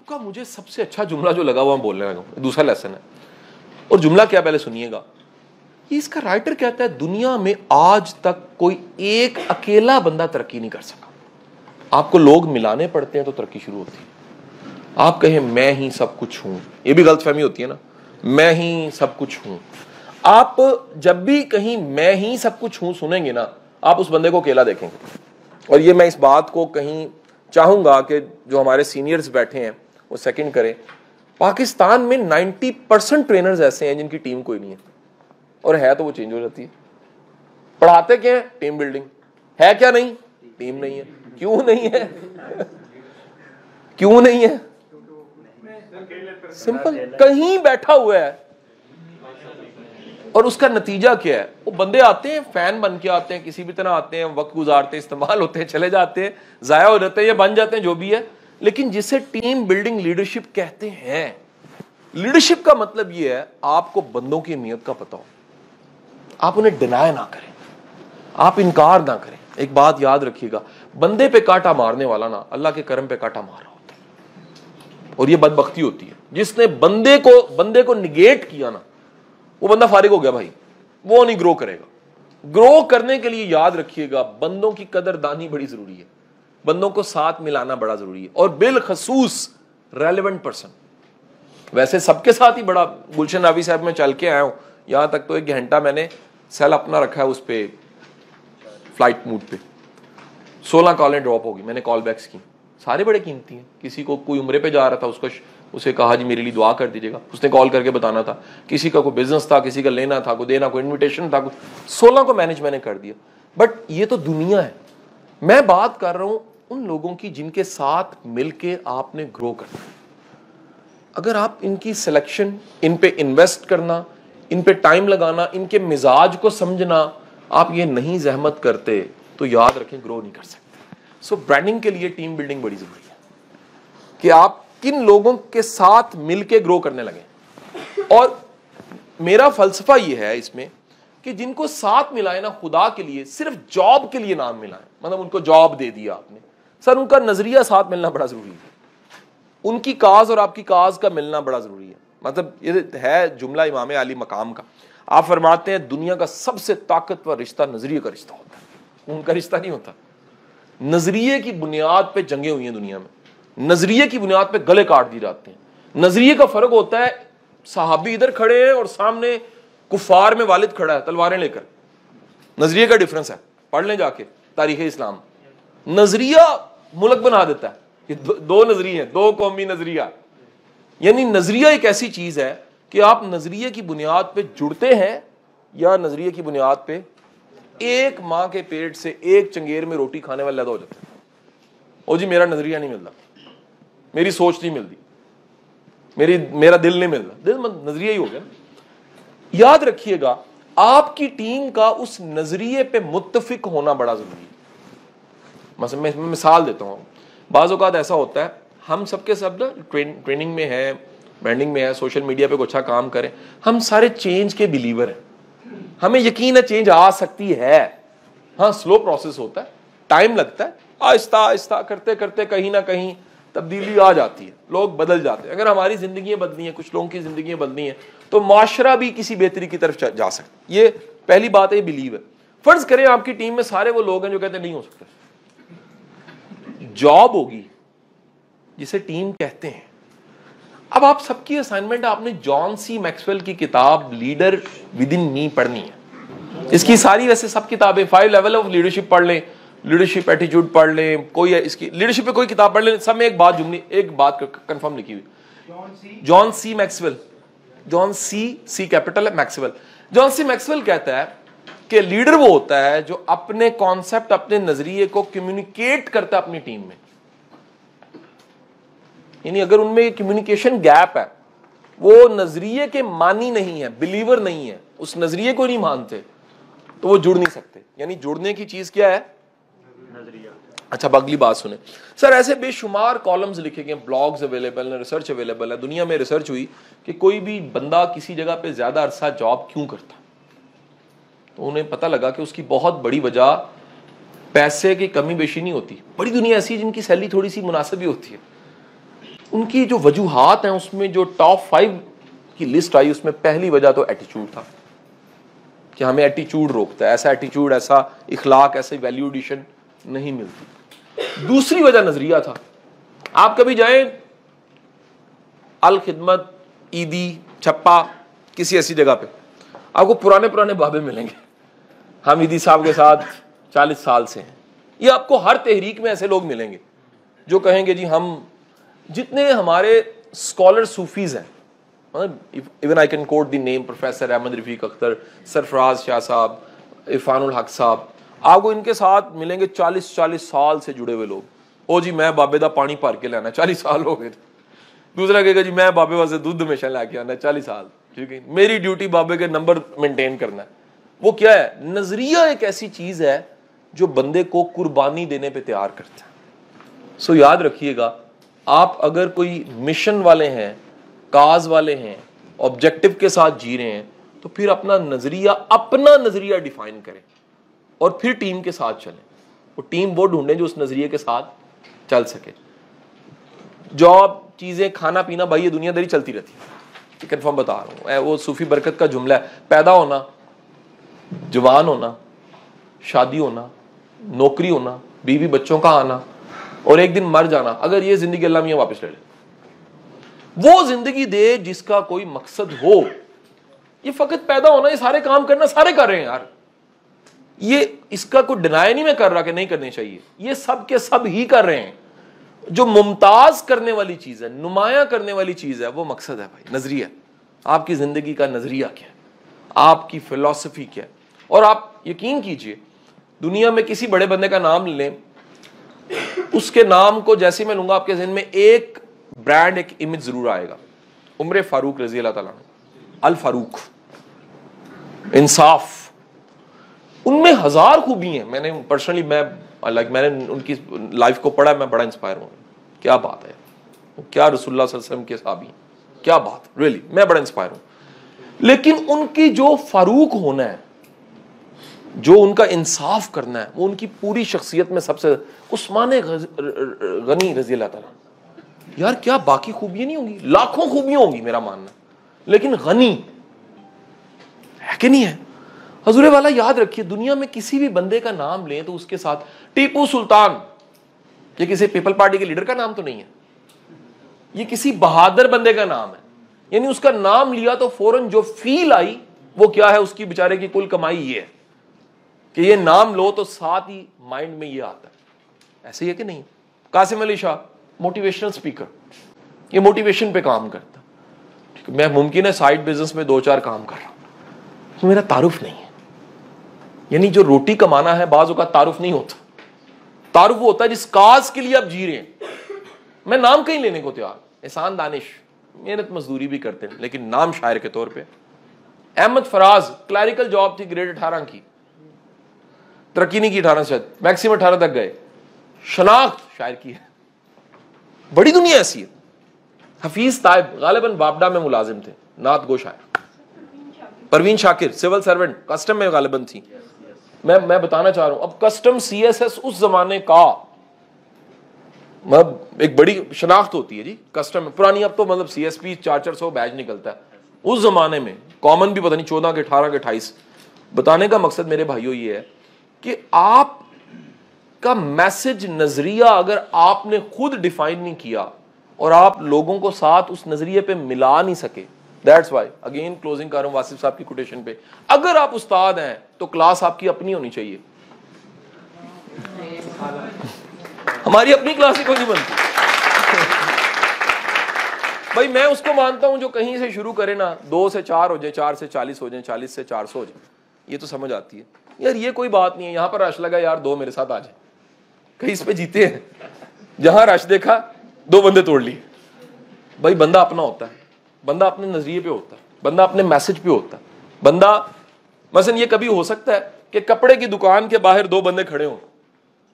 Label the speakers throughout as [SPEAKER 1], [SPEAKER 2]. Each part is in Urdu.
[SPEAKER 1] آپ کا مجھے سب سے اچھا جملہ جو لگا ہوا میں بولنے لگا ہوں, دوسرا لیسن ہے, اور جملہ کیا پہلے سنیے گا. یہ اس کا رائٹر کہتا ہے دنیا میں آج تک کوئی ایک اکیلا بندہ ترقی نہیں کر سکا. آپ کو لوگ ملانے پڑتے ہیں تو ترقی شروع ہوتی ہے. آپ کہیں میں ہی سب کچھ ہوں, یہ بھی غلط فہمی ہوتی ہے نا, میں ہی سب کچھ ہوں. آپ جب بھی کہیں میں ہی سب کچھ ہوں سنیں گے نا, آپ اس بندے کو اکیلا دیکھیں گے. اور یہ میں اس بات کو کہیں چاہوں گا کہ جو ہمارے سینئرز بیٹھے ہیں وہ سیکنڈ کریں. پاکستان میں 90% ٹرینرز ایسے ہیں جن کی ٹیم کوئی نہیں ہے, اور ہے تو وہ چینج ہو جاتی ہے. پڑھاتے کیا ہیں؟ Team building. ہے کیا نہیں؟ ٹیم نہیں ہے. کیوں نہیں ہے؟ کیوں نہیں ہے؟ سمپل, کہیں بیٹھا ہوا ہے. اور اس کا نتیجہ کیا ہے؟ وہ بندے آتے ہیں, فین بن کے آتے ہیں, کسی بھی طرح آتے ہیں, وقت گزارتے ہیں, استعمال ہوتے ہیں, چلے جاتے ہیں, ضائع ہو جاتے ہیں یا بن جاتے ہیں, جو بھی ہے. لیکن جسے ٹیم بلڈنگ لیڈرشپ کہتے ہیں, لیڈرشپ کا مطلب یہ ہے آپ کو بندوں کی اہمیت کا پتہ ہو, آپ انہیں ڈینائی نہ کریں, آپ انکار نہ کریں. ایک بات یاد رکھیے گا, بندے پہ کاٹا مارنے والا نا اللہ کے کرم پہ کاٹا مار رہا ہوتا ہے. اور یہ بدبختی ہوتی ہے, جس نے بندے کو نگیٹ کیا نا, وہ بندہ فارغ ہو گیا بھائی, وہ نہیں گرو کرے گا. گرو کرنے کے لیے یاد رکھیے گا بندوں کی قدر دانی بڑی ضروری ہے, بندوں کو ساتھ ملانا بڑا ضروری ہے, اور بالخصوص ریلیونٹ پرسن. ویسے سب کے ساتھ ہی بڑا, گلشن ناوی صاحب میں چل کے آیا ہوں, یہاں تک تو 1 گھنٹہ میں نے سیل اپنا رکھا ہے اس پہ فلائٹ موڈ پہ. 16 کالیں ڈراپ ہوگی, میں نے کال بیکس کی, سارے بڑے قیمتی ہیں. کسی کو کوئی عمرے پہ جا رہا تھا, اسے کہا جی میرے لیے دعا کر دیجیے گا, اس نے کال کر کے بتانا تھا. کسی کا کوئی بزنس تھا, کسی کا لینا تھا, کوئی دینا, کوئی انویٹیشن تھا, 16 کو مینج میں نے کر دیا. بٹ یہ تو دنیا ہے. میں بات کر رہا ہوں ان لوگوں کی جن کے ساتھ مل کے آپ نے گرو کرنا. اگر آپ ان کی سلیکشن, ان پہ انویسٹ کرنا, ان پہ ٹائم لگانا, ان کے مزاج کو سمجھنا آپ یہ نہیں زحمت کرتے تو یاد رکھیں گرو نہیں کر سکتے. سو برانڈنگ کے لیے ٹیم بلڈنگ بڑی ضروری ہے کہ آپ کن لوگوں کے ساتھ مل کے گرو کرنے لگیں. اور میرا فلسفہ یہ ہے اس میں کہ جن کو ساتھ ملائے نا خدا کے لیے, صرف جاب کے لیے نام ملائیں, مطلب ان کو جاب دے دیا آپ نے, سر ان کا نظریہ ساتھ ملنا بڑا ضروری ہے. ان کی کاز اور آپ کی کاز کا ملنا بڑا ضروری ہے. مطلب یہ ہے جملہ امام علی مقام کا. آپ فرماتے ہیں دنیا کا سب سے طاقتور رشتہ نظریے کا رشتہ ہوتا ہے, ان کا رشتہ نہیں ہوتا. نظریے کی بنیاد پہ جنگیں ہوئی ہیں دنیا میں, نظریے کی بنیاد پہ گلے کاٹ دیے جاتے ہیں. نظریے کا فرق ہوتا ہے, صحابی ادھر کھڑے ہیں اور سامنے کفار میں والد کھڑا ہے تلواریں لے کر. نظریے کا ڈیفرنس ہے, پڑھ لیں جا کے تاریخ اسلام. نظریہ ملک بنا دیتا ہے. یہ دو نظریے ہیں, 2 قومی نظریہ. یعنی نظریہ ایک ایسی چیز ہے کہ آپ نظریے کی بنیاد پہ جڑتے ہیں یا نظریے کی بنیاد پہ ایک ماں کے پیٹ سے ایک چنگیر میں روٹی کھانے والا ہو جاتا ہے. او جی میرا نظریہ نہیں ملتا, میری سوچ نہیں ملتی, میرا دل نہیں ملتا. دل نظریہ ہی ہو گیا. یاد رکھیے گا آپ کی ٹیم کا اس نظریے پہ متفق ہونا بڑا ضروری ہے. مثلا میں مثال دیتا ہوں, بعض اوقات ایسا ہوتا ہے ہم سب کے سب ٹریننگ میں ہے, برانڈنگ میں ہے, سوشل میڈیا پہ کچھ اچھا کام کریں, ہم سارے چینج کے بلیور ہیں. ہمیں یقین ہے چینج آ سکتی ہے. ہاں سلو پروسیس ہوتا ہے, ٹائم لگتا ہے, آہستہ آہستہ کرتے کرتے کہیں نہ کہیں تبدیلی آ جاتی ہے, لوگ بدل جاتے ہیں. اگر ہماری زندگیاں بدلی ہیں, کچھ لوگوں کی زندگیاں بدلی ہیں, تو معاشرہ بھی کسی بہتری کی طرف جا سکتا. یہ پہلی بات ہے, یہ بلیو ہے. فرض کریں آپ کی ٹیم میں سارے وہ لوگ ہیں جو کہتے ہیں نہیں ہو سکتا. جاب ہوگی جسے ٹیم کہتے ہیں. اب آپ سب کی اسائنمنٹ, آپ نے جان سی میکسویل کی کتاب لیڈر ود ان می پڑھنی ہے. اس کی ساری ویسے سب کتابیں 5 لیول آف لیڈرشپ پڑھ لیں, لیڈرشپ ایٹیٹیوڈ پڑھ لیں, کوئی اس کی لیڈرشپ پہ کوئی کتاب پڑھ لیں, سب میں ایک بات کنفرم لکھی ہوئی, جان سی میکسویل. جان سی کیپٹل ہے, میکسویل. جان سی میکسویل کہتا ہے کہ لیڈر وہ ہوتا ہے جو اپنے کانسیپٹ, اپنے نظریے کو کمیونیکیٹ کرتا ہے اپنی ٹیم میں. یعنی اگر ان میں کمیونیکیشن گیپ ہے, وہ نظریے کے مانی نہیں ہے, بلیور نہیں ہے, اس نظریے کو نہیں مانتے, تو وہ جڑ نہیں سکتے. یعنی جڑنے کی چیز کیا ہے؟ نظریہ. اچھا اگلی بات سنیں. سر ایسے بے شمار کالمز لکھے گئے, بلاگز اویلیبل ہیں, ریسرچ اویلیبل ہے. دنیا میں ریسرچ ہوئی کہ کوئی بھی بندہ کسی جگہ پہ زیادہ عرصہ جاب کیوں کرتا, تو انہیں پتہ لگا کہ اس کی بہت بڑی وجہ پیسے کی کمی بیشی نہیں ہوتی. بڑی دنیا ایسی ہے جن کی سیلری تھوڑی سی مناسب ہی ہوتی ہے, ان کی جو وجوہات ہیں اس میں جو ٹاپ 5 کی لسٹ آئی اس میں پہلی وجہ تو ایٹیچیوڈ تھا کہ ہمیں ایٹیچیوڈ روکتا ہے, ایسا ایٹیچیوڈ, ایسا اخلاق, ایسے ویلیو ایڈیشن نہیں ملتی. دوسری وجہ نظریہ تھا. آپ کبھی جائیں الخدمت, عیدی, چھپا, کسی ایسی جگہ پہ, آپ کو پرانے بابے ملیں گے. ہم عیدی صاحب کے ساتھ 40 سال سے ہیں. یہ آپ کو ہر تحریک میں ایسے لوگ ملیں گے جو کہیں گے جی ہم, جتنے ہمارے اسکالر صوفیز ہیں, even I can quote the name professor Ahmed Rafiq Akhtar, Sarfaraz Shah صاحب, عرفان الحق صاحب, آپ کو ان کے ساتھ ملیں گے 40 سال سے جڑے ہوئے لوگ. او جی میں بابے دا پانی بھر کے لانا, 40 سال ہو گئے. دوسرا کہے گا جی میں بابے واسطے دودھ ہمیشہ لا کے آنا, 40 سال, ٹھیک ہے, میری ڈیوٹی بابے کے نمبر مینٹین کرنا ہے. وہ کیا ہے؟ نظریہ ایک ایسی چیز ہے جو بندے کو قربانی دینے پہ تیار کرتا ہے. سو یاد رکھیے گا, آپ اگر کوئی مشن والے ہیں, کاز والے ہیں, آبجیکٹو کے ساتھ جی رہے ہیں, تو پھر اپنا نظریہ ڈیفائن کریں اور پھر ٹیم کے ساتھ چلیں. وہ ٹیم وہ ڈھونڈیں جو اس نظریے کے ساتھ چل سکے. جاب, چیزیں, کھانا پینا, بھائی یہ دنیا داری چلتی رہتی ہے, کنفرم بتا رہا ہوں. وہ صوفی برکت کا جملہ ہے, پیدا ہونا, جوان ہونا, شادی ہونا, نوکری ہونا, بیوی بچوں کا آنا, اور ایک دن مر جانا. اگر یہ زندگی اللہ میاں واپس لے لے, وہ زندگی دے جس کا کوئی مقصد ہو. یہ فقط پیدا ہونا, یہ سارے کام کرنا سارے کر رہے ہیں یار, یہ اس کا کوئی ڈینائی نہیں میں کر رہا کہ نہیں کرنے چاہیے, یہ سب کے سب ہی کر رہے ہیں. جو ممتاز کرنے والی چیز ہے, نمایاں کرنے والی چیز ہے, وہ مقصد ہے بھائی, نظریہ. آپ کی زندگی کا نظریہ کیا ہے, آپ کی فلسفی کیا ہے. اور آپ یقین کیجئے, دنیا میں کسی بڑے بندے کا نام لیں, اس کے نام کو جیسے میں لوں گا آپ کے ذہن میں ایک برانڈ, ایک امیج ضرور آئے گا. عمر فاروق رضی اللہ تعالیٰ عنہ, الفاروق, انصاف. ان میں ہزار خوبی ہیں. میں نے پرسنلی میں نے ان کی لائف کو پڑھا, میں بڑا انسپائر ہوں. کیا بات ہے, کیا رسول اللہ صلی اللہ علیہ وسلم کے صحابی ہیں, کیا بات, ریلی میں بڑا انسپائر ہوں. لیکن ان کی جو فاروق ہونا ہے, جو ان کا انصاف کرنا ہے, وہ ان کی پوری شخصیت میں سب سے. عثمان غنی رضی اللہ تعالیٰ, یار کیا باقی خوبیاں نہیں ہوں گی, لاکھوں خوبیاں ہوں گی میرا ماننا, لیکن غنی ہے کہ نہیں ہے. حضور والا یاد رکھیے, دنیا میں کسی بھی بندے کا نام لیں تو اس کے ساتھ ٹیپو سلطان, یہ کسی پیپل پارٹی کے لیڈر کا نام تو نہیں ہے, یہ کسی بہادر بندے کا نام ہے. یعنی اس کا نام لیا تو فوراً جو فیل آئی وہ کیا ہے, اس کی بیچارے کی کل کمائی یہ ہے کہ یہ نام لو تو ساتھ ہی مائنڈ میں یہ آتا ہے. ایسے ہی ہے کہ نہیں؟ قاسم علی شاہ, موٹیویشنل اسپیکر, یہ موٹیویشن پہ کام کرتا. میں ممکن ہے سائیڈ بزنس میں 2-4 کام کر رہا ہوں, تو میرا تعارف نہیں ہے. یعنی جو روٹی کمانا ہے بعض اوقات تعارف نہیں ہوتا. تعارف وہ ہوتا ہے جس کاز کے لیے آپ جی رہے ہیں. میں نام کہیں لینے کو تیار, احسان دانش محنت مزدوری بھی کرتے ہیں لیکن نام شاعر کے طور پہ. احمد فراز, کلیریکل جاب تھی, گریڈ 18 کی, ترقی نہیں کی 18 سے, میکسیمم 18 تک گئے. شناخت شاعر کی ہے, بڑی دنیا ایسی ہے. حفیظ طائب غالباً بابڈا میں ملازم تھے, نعت گو شاعر. Parveen Shakir civil servant, custom میں غالباً تھی. میں بتانا چاہ رہا ہوں, اب کسٹم سی ایس ایس اس زمانے کا مطلب ایک بڑی شناخت ہوتی ہے جی. کسٹم پرانی, اب تو مطلب سی ایس پی 400 بیچ نکلتا ہے. اس زمانے میں کامن بھی پتہ نہیں 14 کے 18 کے 28. بتانے کا مقصد میرے بھائیوں یہ ہے کہ آپ کا میسج, نظریہ اگر آپ نے خود ڈیفائن نہیں کیا اور آپ لوگوں کو ساتھ اس نظریے پہ ملا نہیں سکے, دیٹس وائی اگین کلوزنگ کر رہا ہوں واصف صاحب کی کوٹیشن پہ, اگر آپ استاد ہیں تو کلاس آپ کی اپنی ہونی چاہیے. ہماری اپنی کلاس ہی کوئی نہیں بنتی بھائی. میں اس کو مانتا ہوں جو کہیں سے شروع کرے نا, 2 سے 4 ہو جائے, 4 سے 40 ہو جائیں, 40 سے 400 ہو جائیں, یہ تو سمجھ آتی ہے یار. یہ کوئی بات نہیں ہے, یہاں پر رش لگا یار 2 میرے ساتھ آ جائیں, کہیں اس پہ جیتے ہیں. جہاں رش دیکھا 2 بندے توڑ لیے. بھائی بندہ اپنا ہوتا ہے, بندہ اپنے نظریے پہ ہوتا ہے, بندہ اپنے میسج پہ ہوتا ہے. بندہ مثلا یہ کبھی ہو سکتا ہے کہ کپڑے کی دکان کے باہر 2 بندے کھڑے ہوں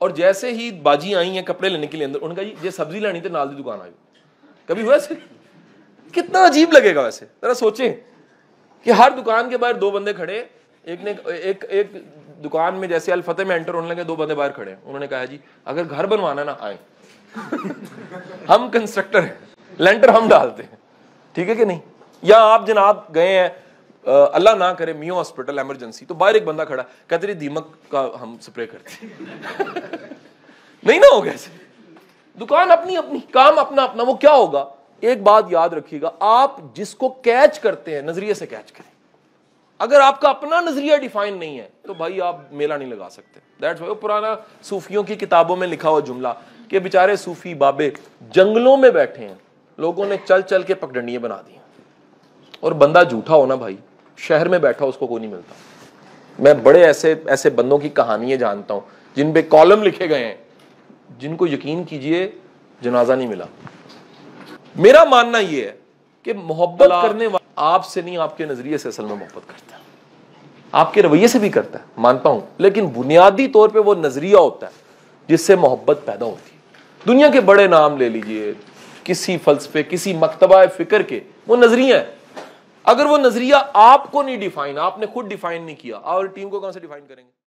[SPEAKER 1] اور جیسے ہی باجی آئی ہیں کپڑے لینے کے لیے اندر, انہوں نے کہا یہ سبزی لانی تھی نال دی دکان آئی. کبھی ہوا ایسے؟ کتنا عجیب لگے گا ویسے. ذرا سوچیں کہ ہر دکان کے باہر 2 بندے کھڑے, ایک دکان میں جیسے الفتح میں انٹر ہونے لگے 2 بندے باہر کھڑے ہیں. انہوں نے کہا جی اگر گھر بنوانا نا آئیں ہم کنسٹرکٹر ہیں, لینٹر ہم ڈالتے ہیں, ٹھیک ہے کہ نہیں. یا آپ جناب گئے ہیں اللہ نہ کرے میو ہاسپٹل ایمرجنسی, تو باہر ایک بندہ کھڑا کہتے رہی دیمک کا ہم سپرے کرتے ہیں. نہیں نہ ہوگا ایسے, دکان اپنی اپنی, کام اپنا اپنا. وہ کیا ہوگا, ایک بات یاد رکھیے گا, آپ جس کو کیچ کرتے ہیں نظریے سے کیچ کریں. اگر آپ کا اپنا نظریہ ڈیفائن نہیں ہے تو بھائی آپ میلہ نہیں لگا سکتے. دیٹس وائی پرانا صوفیوں کی کتابوں میں لکھا ہوا جملہ کہ بیچارے صوفی بابے جنگلوں میں بیٹھے ہیں, لوگوں نے چل چل کے پگڈنڈیاں بنا دی ہیں, اور بندہ جھوٹا ہونا بھائی شہر میں بیٹھا اس کو کوئی نہیں ملتا. میں بڑے ایسے بندوں کی کہانیاں جانتا ہوں جن پہ کالم لکھے گئے ہیں, جن کو یقین کیجئے جنازہ نہیں ملا. میرا ماننا یہ ہے کہ محبت کرنے والا آپ سے نہیں, آپ کے نظریے سے اصل میں محبت کرتا ہے, آپ کے رویے سے بھی کرتا ہے, مانتا ہوں, لیکن بنیادی طور پہ وہ نظریہ ہوتا ہے جس سے محبت پیدا ہوتی ہے. دنیا کے بڑے نام لے لیجئے, کسی فلسفے, کسی مکتبہ فکر کے, وہ نظریہ ہے. اگر وہ نظریہ آپ کو نہیں ڈیفائن, آپ نے خود ڈیفائن نہیں کیا, اور ٹیم کو کہاں سے ڈیفائن کریں گے؟